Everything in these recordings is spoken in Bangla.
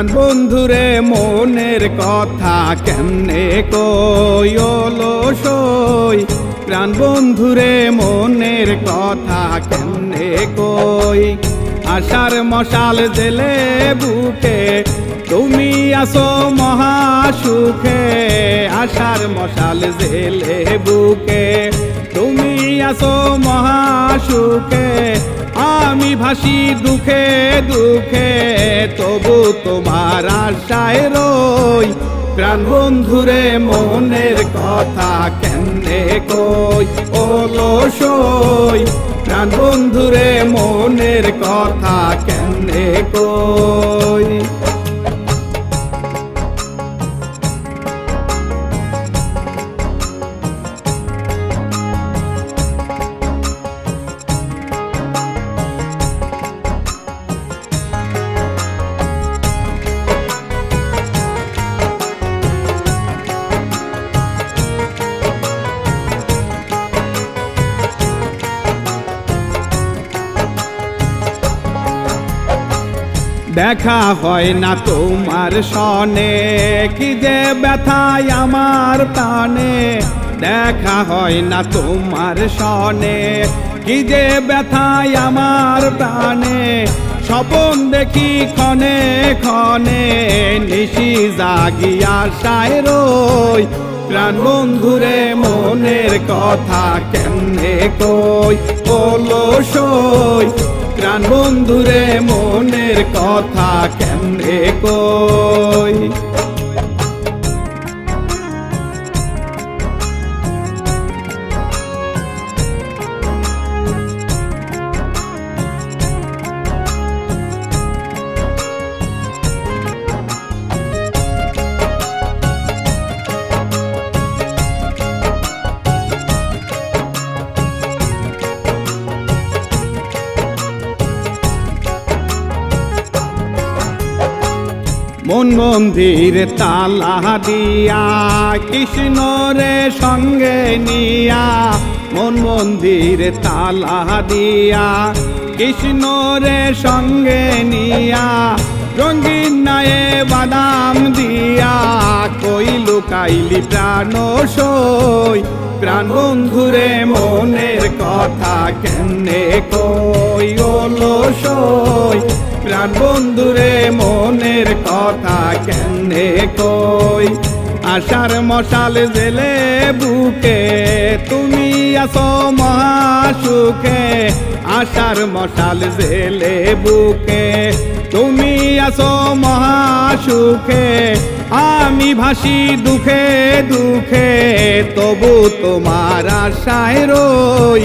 প্রাণ বন্ধুরে মনের কথা কেমনে কই ওলো সই, প্রাণ বন্ধুরে মনের কথা কেমনে কই। আশার মশাল জেলে বুকে তুমি আসো মহাসুখে, আশার মশাল জেলে বুকে তুমি আসো মহাসুখে। আমি ভাসি দুঃখে দুঃখে তবু তোমার আশায় রই, প্রাণ বন্ধুরে মনের কথা কেমনে কই ওলো সই, প্রাণ বন্ধুরে মনের কথা কেমনে কই। দেখা হয় না তোমার সনে, কি যে ব্যথায় আমার প্রাণে। দেখা হয় না তোমার সনে, কি যে ব্যথায় আমার প্রাণে। স্বপন দেখি ক্ষণে ক্ষণে, নিশি জাগি আশায় রই, প্রাণ বন্ধুরে মনের কথা কেমনে কই ওলো সই, প্রাণ বন্ধুরে মনের কথা কেমনে কই। মন মন্দির তালা দিয়া কৃষ্ণ রে সঙ্গে নিয়া, মন মন্দির তালা দিয়া কৃষ্ণ রে সঙ্গে নিয়া। রঙিন নায়ে বাদাম দিয়া কই লুকাইলি প্রাণ সই, প্রাণ বন্ধুরে মনের কথা কেমনে কই ওলো সই, প্রাণ বন্ধুরে মনের কথা কেমনে কই। আশার মশাল জেলে বুকে তুমি আসো মহাসুখে, আশার মশাল জেলে বুকে তুমি আসো মহাসুখে। আমি ভাসি দুঃখে দুঃখে তবু তোমার আশায় রই,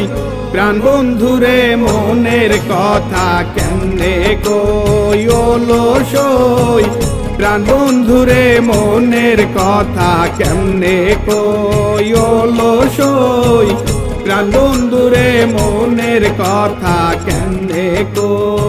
প্রাণ বন্ধুরে মনের কথা কেমনে কই ওলো সই, প্রাণ বন্ধুরে মনের কথা কেমনে কই ওলো সই, প্রাণ বন্ধুরে মনের কথা কেমনে কই।